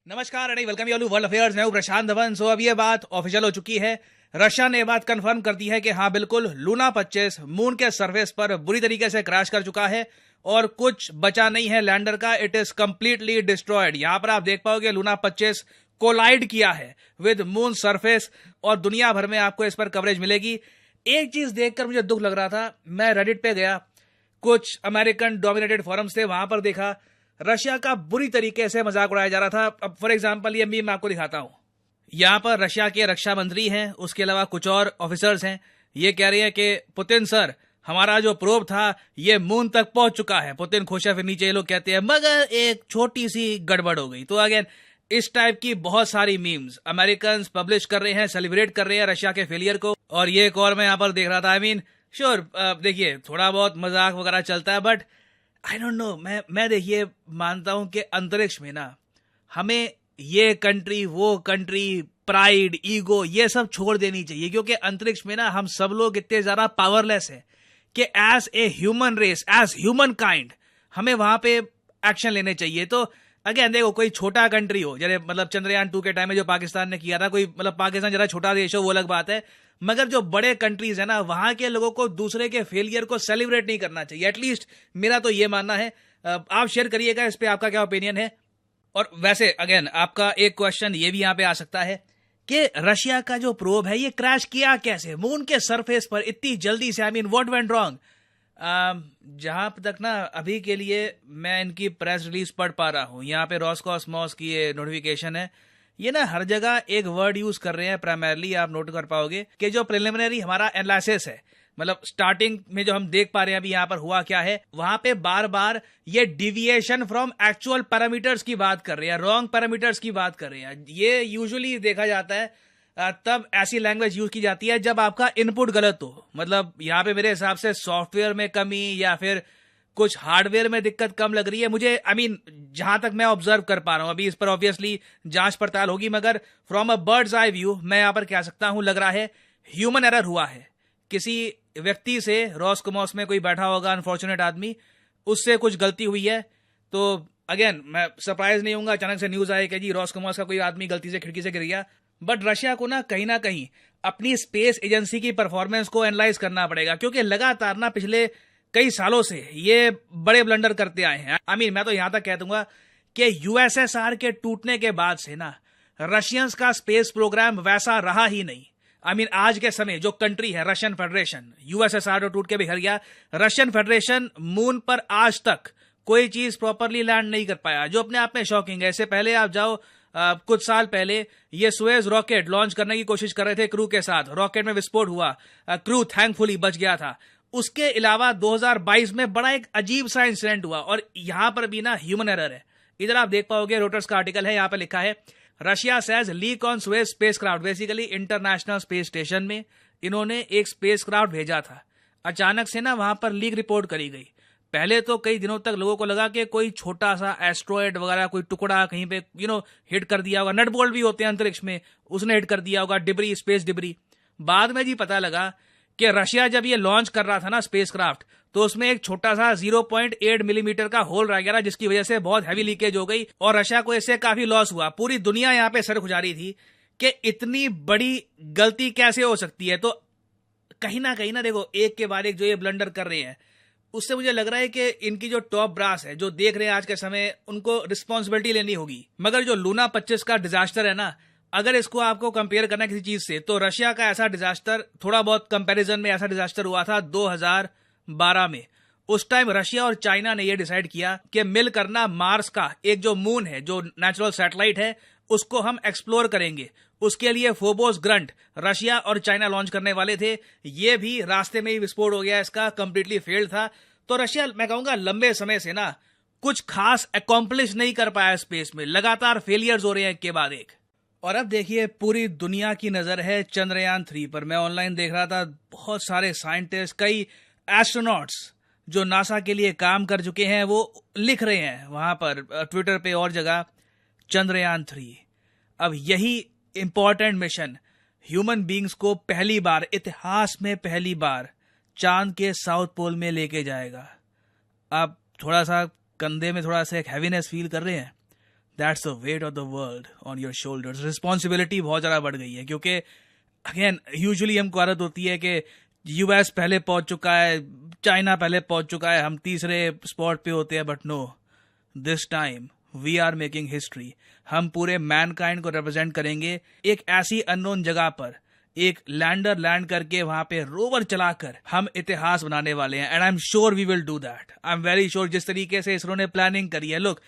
नमस्कार and welcome you world affairs. मैं हूं प्रशांत धवन। अब ये बात ऑफिशियल हो चुकी है। रशिया ने ये बात कंफर्म कर दी है कि हाँ बिल्कुल लूना 25 मून के सरफेस पर बुरी तरीके से क्रैश कर चुका है और कुछ बचा नहीं है लैंडर का। It is completely destroyed. यहां पर आप देख पाओगे लूना 25 कोलाइड किया है विद मून सरफेस और दुनिया भर में आपको इस पर कवरेज मिलेगी। एक चीज देखकर मुझे दुख लग रहा था। मैं रेडिट पे गया, कुछ अमेरिकन डोमिनेटेड फोरम्स थे, वहां पर देखा रशिया का बुरी तरीके से मजाक उड़ाया जा रहा था। अब फॉर एग्जांपल ये मीम मैं आपको दिखाता हूं। यहां पर रशिया के रक्षा मंत्री हैं, उसके अलावा कुछ और ऑफिसर्स हैं। ये कह रहे हैं कि पुतिन सर, हमारा जो प्रोब था ये मून तक पहुंच चुका है। पुतिन खुश है, फिर नीचे ये लोग कहते हैं मगर एक छोटी सी गड़बड़ हो गई। तो अगेन इस टाइप की बहुत सारी मीम्स अमेरिकन पब्लिश कर रहे हैं, सेलिब्रेट कर रहे हैं रशिया के फेलियर को। और ये एक और मैं यहां पर देख रहा था। आई मीन श्योर, देखिए थोड़ा बहुत मजाक वगैरह चलता है, बट आई डोंट नो, मैं देखिए मानता हूं कि अंतरिक्ष में ना हमें ये कंट्री वो कंट्री, प्राइड, ईगो, ये सब छोड़ देनी चाहिए। क्योंकि अंतरिक्ष में ना हम सब लोग इतने ज्यादा पावरलेस हैं कि as a human race, as human kind हमें वहां पे एक्शन लेने चाहिए। तो अगेन देखो, कोई छोटा कंट्री हो, जैसे मतलब चंद्रयान 2 के टाइम में जो पाकिस्तान ने किया था, कोई मतलब पाकिस्तान जरा छोटा देश हो वो अलग बात है, मगर जो बड़े कंट्रीज है ना वहां के लोगों को दूसरे के फेलियर को सेलिब्रेट नहीं करना चाहिए। एटलीस्ट मेरा तो ये मानना है। आप शेयर करिएगा इस पे, आपका क्या ओपिनियन है। और वैसे अगेन आपका एक क्वेश्चन ये भी यहां पे आ सकता है कि रशिया का जो प्रोब है ये क्रैश किया कैसे मून के सरफेस पर इतनी जल्दी से। I mean what went wrong. जहां तक ना अभी के लिए मैं इनकी प्रेस रिलीज पढ़ पा रहा हूं, यहाँ पे रॉसकॉस्मॉस की ये नोटिफिकेशन है। ये ना हर जगह एक वर्ड यूज कर रहे हैं प्राइमरली, आप नोट कर पाओगे कि जो प्रिलिमिनरी हमारा एनालिसिस है, मतलब स्टार्टिंग में जो हम देख पा रहे हैं अभी यहाँ पर हुआ क्या है, वहां पे बार बार ये डिविएशन फ्रॉम एक्चुअल पैरामीटर्स की बात कर रहे हैं, रॉन्ग पैरामीटर्स की बात कर रहे हैं। ये यूजुअली देखा जाता है तब ऐसी लैंग्वेज यूज की जाती है जब आपका इनपुट गलत हो। मतलब यहाँ पे मेरे हिसाब से सॉफ्टवेयर में कमी या फिर कुछ हार्डवेयर में दिक्कत कम लग रही है मुझे। आई मीन जहां तक मैं ऑब्जर्व कर पा रहा हूं, अभी इस पर ऑब्वियसली जांच पड़ताल होगी, मगर from a bird's eye view मैं यहां पर कह सकता हूं लग रहा है ह्यूमन एरर हुआ है। किसी व्यक्ति से, रॉसकॉस्मॉस में कोई बैठा होगा अनफॉर्चुनेट आदमी, उससे कुछ गलती हुई है। तो अगेन मैं सरप्राइज नहीं हूंगा अचानक से न्यूज आए कि जी रॉसकॉस्मॉस का कोई आदमी गलती से खिड़की से गिर गया। बट रशिया को ना कहीं अपनी स्पेस एजेंसी की परफॉर्मेंस को एनालाइज करना पड़ेगा, क्योंकि लगातार ना पिछले कई सालों से ये बड़े ब्लंडर करते आए हैं। आई मीन मैं तो यहां तक कह दूंगा कि यूएसएसआर के टूटने के बाद से ना रशियंस का स्पेस प्रोग्राम वैसा रहा ही नहीं। आई मीन आज के समय जो कंट्री है रशियन फेडरेशन, यूएसएसआर तो टूट के बिखर गया, रशियन फेडरेशन मून पर आज तक कोई चीज प्रॉपरली लैंड नहीं कर पाया, जो अपने आप में शॉकिंग है। इससे पहले आप जाओ, कुछ साल पहले ये सुएज रॉकेट लॉन्च करने की कोशिश कर रहे थे क्रू के साथ, रॉकेट में विस्फोट हुआ, क्रू थैंकफुली बच गया था। उसके अलावा 2022 में बड़ा एक अजीब सा इंसिडेंट हुआ और यहां पर भी ना ह्यूमन एरर है। इधर आप देख पाओगे, रोटर्स का आर्टिकल है, यहां पर लिखा है Russia says leak on Suez spacecraft. Basically international space station में इन्होंने एक स्पेसक्राफ्ट भेजा था, अचानक से ना वहां पर लीक रिपोर्ट करी गई। पहले तो कई दिनों तक लोगों को लगा कि कोई छोटा सा एस्ट्रॉयड वगैरह कोई टुकड़ा कहीं पे हिट कर दिया होगा, नट बोल्ट भी होते हैं अंतरिक्ष में, उसने हिट कर दिया होगा, डिब्री, स्पेस डिब्री। बाद में जी पता लगा कि रशिया जब ये लॉन्च कर रहा था ना स्पेसक्राफ्ट, तो उसमें एक छोटा सा 0.8 मिलीमीटर का होल रह गया, जिसकी वजह से बहुत हैवी लीकेज हो गई और रशिया को इससे काफी लॉस हुआ। पूरी दुनिया यहां पे सर खुजा रही थी कि इतनी बड़ी गलती कैसे हो सकती है। तो कहीं ना देखो, एक के बाद एक जो ये ब्लंडर कर रहे हैं, उससे मुझे लग रहा है कि इनकी जो टॉप ब्रास है, जो देख रहे हैं आज के समय, उनको रिस्पॉन्सिबिलिटी लेनी होगी। मगर जो लूना 25 का डिजास्टर है ना, अगर इसको आपको कंपेयर करना किसी चीज से, तो रशिया का ऐसा डिजास्टर, थोड़ा बहुत कंपैरिजन में ऐसा डिजास्टर हुआ था 2012 में। उस टाइम रशिया और चाइना ने यह डिसाइड किया कि मिल करना मार्स का एक जो मून है, जो नेचुरल सैटेलाइट है, उसको हम एक्सप्लोर करेंगे। उसके लिए फोबोस ग्रंट रशिया और चाइना लॉन्च करने वाले थे। ये भी रास्ते में ही विस्फोट हो गया, इसका कंप्लीटली फेल्ड था। तो रशिया, मैं कहूंगा लंबे समय से ना कुछ खास अकॉम्प्लिश नहीं कर पाया स्पेस में, लगातार फेलियर्स हो रहे हैं एक के बाद एक। और अब देखिए पूरी दुनिया की नजर है चंद्रयान 3 पर। मैं ऑनलाइन देख रहा था, बहुत सारे साइंटिस्ट, कई एस्ट्रोनॉट्स जो नासा के लिए काम कर चुके हैं, वो लिख रहे हैं वहां पर ट्विटर पे और जगह, चंद्रयान 3 अब यही इंपॉर्टेंट मिशन ह्यूमन बींग्स को पहली बार, इतिहास में पहली बार चांद के साउथ पोल में लेके जाएगा। आप थोड़ा सा कंधे में थोड़ा सा एक हैवीनेस फील कर रहे हैं, that's the weight of the world on your shoulders. Responsibility बहुत ज़्यादा बढ़ गई है, क्योंकि अगेन यूजुअली हमको आदत होती है कि यूएस पहले पहुंच चुका है, चाइना पहले पहुंच चुका है, हम तीसरे स्पॉट पे होते हैं। But no, this time we are making history. हम पूरे मैनकाइंड को रिप्रेजेंट करेंगे एक ऐसी अननोन जगह पर। एक लैंडर लैंड करके वहां पे रोवर चलाकर हम इतिहास बनाने वाले हैं, and I am sure we will do that. I am very sure. जिस तरीके से इसरो ने प्लानिंग करी है, लुक,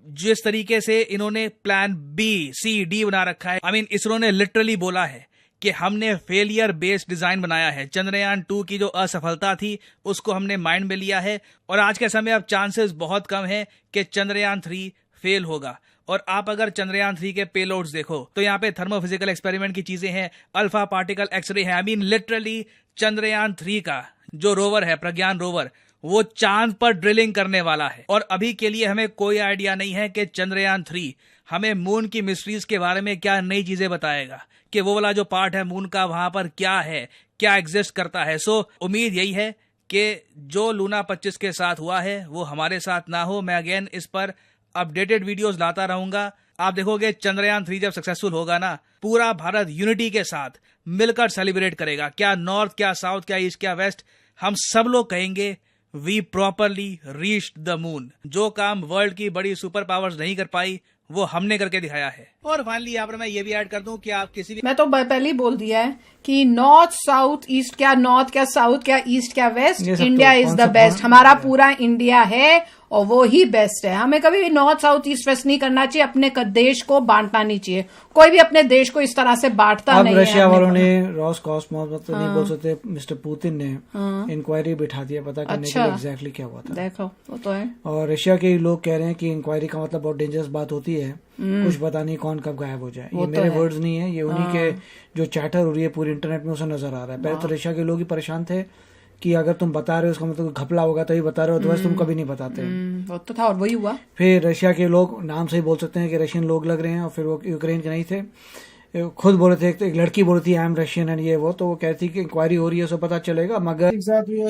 जिस तरीके से इन्होंने प्लान बी सी डी बना रखा है, आई मीन इसरो ने लिटरली बोला है कि हमने फेलियर बेस्ड डिजाइन बनाया है। चंद्रयान 2 की जो असफलता थी उसको हमने माइंड में लिया है, और आज के समय अब चांसेस बहुत कम है कि चंद्रयान 3 फेल होगा। और आप अगर चंद्रयान 3 के पेलोड्स देखो तो यहाँ पे थर्मोफिजिकल एक्सपेरिमेंट की चीजें हैं, अल्फा पार्टिकल एक्सरे है। आई मीन लिटरली चंद्रयान 3 का जो रोवर है, प्रज्ञान रोवर, वो चांद पर ड्रिलिंग करने वाला है। और अभी के लिए हमें कोई आइडिया नहीं है कि चंद्रयान 3 हमें मून की मिस्ट्रीज के बारे में क्या नई चीजें बताएगा, कि वो वाला जो पार्ट है मून का वहां पर क्या है, क्या एग्जिस्ट करता है। सो उम्मीद यही है कि जो लूना 25 के साथ हुआ है वो हमारे साथ ना हो। मैं अगेन इस पर अपडेटेड वीडियोस लाता रहूंगा। आप देखोगे चंद्रयान 3 जब सक्सेसफुल होगा ना, पूरा भारत यूनिटी के साथ मिलकर सेलिब्रेट करेगा। क्या नॉर्थ, क्या साउथ, क्या ईस्ट, क्या वेस्ट, हम सब लोग कहेंगे we properly reached the moon. जो काम वर्ल्ड की बड़ी सुपर पावर्स नहीं कर पाई वो हमने करके दिखाया है। और फाइनली यहाँ पर मैं ये भी ऐड कर दूं कि आप किसी भी, मैं तो पहले ही बोल दिया है कि नॉर्थ साउथ ईस्ट, क्या नॉर्थ क्या साउथ क्या ईस्ट क्या west, India is the best. हमारा पूरा इंडिया है और वो ही बेस्ट है। हमें कभी भी नॉर्थ साउथ ईस्ट वेस्ट नहीं करना चाहिए, अपने देश को बांटना नहीं चाहिए। कोई भी अपने देश को इस तरह से बांटता नहीं है। रशिया वालों ने रॉस कॉस्मोस नहीं बोल सकते, मिस्टर पुतिन ने इंक्वायरी बिठा दिया पता करने के लिए एग्जैक्टली क्या हुआ था। देखो वो तो है। और रशिया के लोग कह रहे हैं कि इंक्वायरी का मतलब बहुत डेंजरस बात होती है, कुछ पता नहीं कौन कब गायब हो जाए। ये मेरे वर्ड्स नहीं है, ये उन्हीं के जो चैटर हो रही है पूरी इंटरनेट में उसे नजर आ रहा है। पहले तो रशिया के लोग ही परेशान थे कि अगर तुम बता रहे हो उसका मतलब घपला होगा तभी बता रहे हो, अदरवाइज तुम कभी नहीं बताते। वो तो था और वही हुआ। फिर रशिया के लोग नाम से ही बोल सकते हैं कि रशियन लोग लग रहे हैं, और फिर वो यूक्रेन के नहीं थे, खुद बोले थे। एक लड़की बोल रही थी आई एम रशियन एंड ये वो, तो वो कहती कि इंक्वायरी हो रही है, सो पता चलेगा। मगर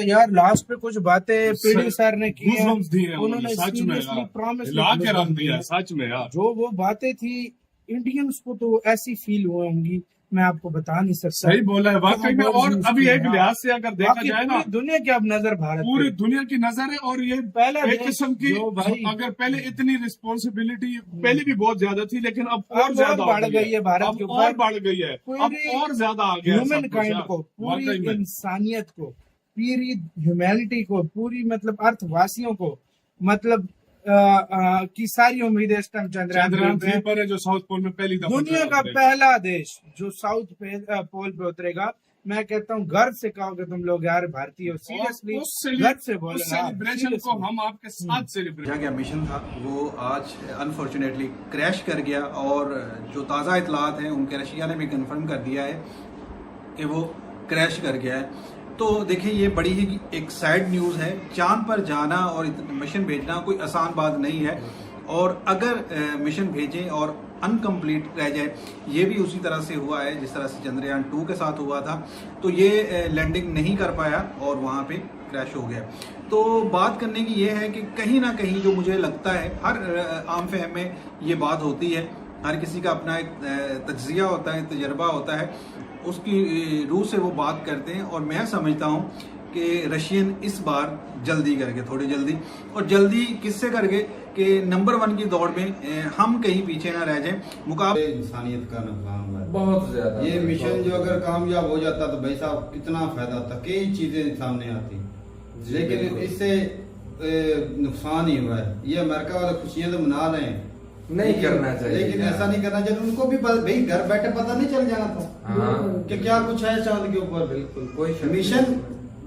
यार लास्ट पे कुछ बातें पीडी सर ने की है, उन्होंने सच में प्रॉमिस दिया सच में यार। जो वो बातें थी इंडियंस को तो ऐसी फील हुई होंगी, मैं आपको बता नहीं सकता। सही बोला है वाकई में। और अभी एक लिहाज से अगर देखा जाए ना, दुनिया की अब नजर भारत, पूरी दुनिया की नजर है। और ये पहला एक किस्म की, अगर पहले इतनी रिस्पॉन्सिबिलिटी पहले भी बहुत ज्यादा थी, लेकिन अब और ज्यादा बढ़ गई है भारत के ऊपर, और बढ़ गई है, अब और ज्यादा आ गया। ह्यूमन काइंड को, पूरी इंसानियत को, पूरी ह्यूमैनिटी को, पूरी मतलब अर्थवासियों को, मतलब की सारी उम्मीदें इस टाइम चंद्रयान 3 पर है, जो साउथ पोल में पहली दफा दुनिया का पहला देश जो साउथ पोल पे उतरेगा। मैं कहता हूँ गर्व से कहोगे तुम लोग यार भारतीय हो, सीरियसली गर्व से बोलो। सेलिब्रेशन को हम आपके साथ सेलिब्रेट। क्या मिशन था वो आज अनफॉर्चुनेटली क्रैश कर गया, और जो ताज़ा इतलात हैं उनके रशिया ने भी कंफर्म कर दिया है कि वो क्रैश कर गया है। तो देखिए ये बड़ी ही एक सैड न्यूज़ है। चांद पर जाना और मिशन भेजना कोई आसान बात नहीं है, और अगर मिशन भेजें और अनकम्प्लीट रह जाए, ये भी उसी तरह से हुआ है जिस तरह से चंद्रयान 2 के साथ हुआ था। तो ये लैंडिंग नहीं कर पाया और वहाँ पे क्रैश हो गया। तो बात करने की ये है कि कहीं ना कहीं जो मुझे लगता है, हर आम फहम में ये बात होती है, हर किसी का अपना एक तज्जिया होता है, तजर्बा होता है, उसकी रूह से वो बात करते हैं। और मैं समझता हूँ कि रशियन इस बार जल्दी करके, थोड़ी जल्दी, और जल्दी किससे करके कि नंबर 1 की दौड़ में हम कहीं पीछे ना रह जाएं। मुकाबले इंसानियत का नुकसान हुआ है बहुत ज्यादा। ये मिशन जो अगर कामयाब हो जाता तो भाई साहब कितना फायदा था, कई चीजें सामने आती, लेकिन इससे नुकसान ही हुआ है। ये अमेरिका वाले खुशियां तो मना रहे हैं, नहीं करना चाहिए, लेकिन ऐसा नहीं करना चाहिए। उनको भी भाई घर बैठे पता नहीं चल जाना था कि क्या कुछ है चांद के ऊपर। बिल्कुल कोई मिशन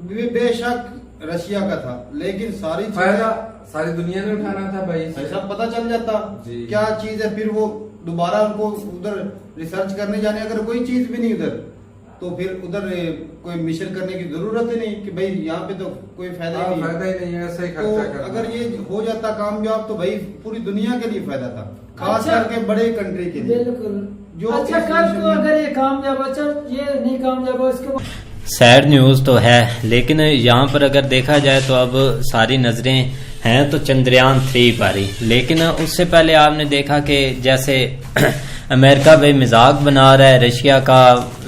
बेशक रशिया का था, लेकिन सारी फायदा सारी दुनिया ने उठाना था भाई, ऐसा पता चल जाता क्या चीज है। फिर वो दोबारा उनको उधर रिसर्च करने जाने, अगर कोई चीज भी नहीं उधर, तो फिर उधर कोई मिशन करने की जरूरत ही नहीं कि भाई यहाँ पे तो कोई फायदा ही नहीं है, ऐसे ही खर्चा करना। तो अगर ये हो जाता कामयाब तो भाई पूरी दुनिया के लिए फायदा था, खास करके बड़े कंट्री के लिए। बिल्कुल जो अच्छा कल को अगर ये कामयाब हो, ये नहीं कामयाब हो, इसके सैड न्यूज़ तो है, लेकिन यहाँ पर अगर देखा जाए तो अब सारी नज़रें हैं तो चंद्रयान 3 पर ही, लेकिन उससे पहले आपने देखा कि जैसे अमेरिका भाई मजाक बना रहा है रशिया का,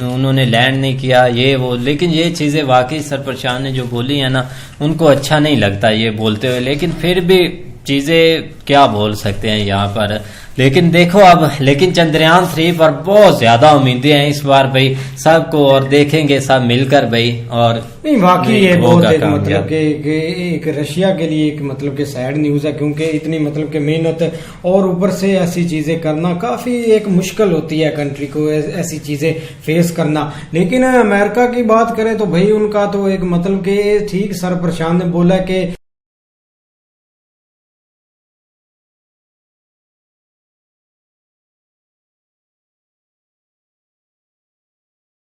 उन्होंने लैंड नहीं किया ये वो, लेकिन ये चीजें वाकई सरपरशान ने जो बोली है ना उनको अच्छा नहीं लगता ये बोलते हुए, लेकिन फिर भी चीजें क्या बोल सकते हैं यहाँ पर। लेकिन देखो अब, लेकिन चंद्रयान 3 पर बहुत ज्यादा उम्मीदें हैं इस बार भाई सबको, और देखेंगे सब मिलकर भाई। और नहीं वाकई ये बहुत एक मतलब के एक रशिया के लिए एक मतलब के सैड न्यूज है, क्योंकि इतनी मतलब के मेहनत और ऊपर से ऐसी चीजें करना काफी एक मुश्किल होती है कंट्री को, ऐसी चीजें फेस करना। लेकिन अमेरिका की बात करें तो भाई उनका तो एक मतलब के ठीक सरपरशान ने बोला कि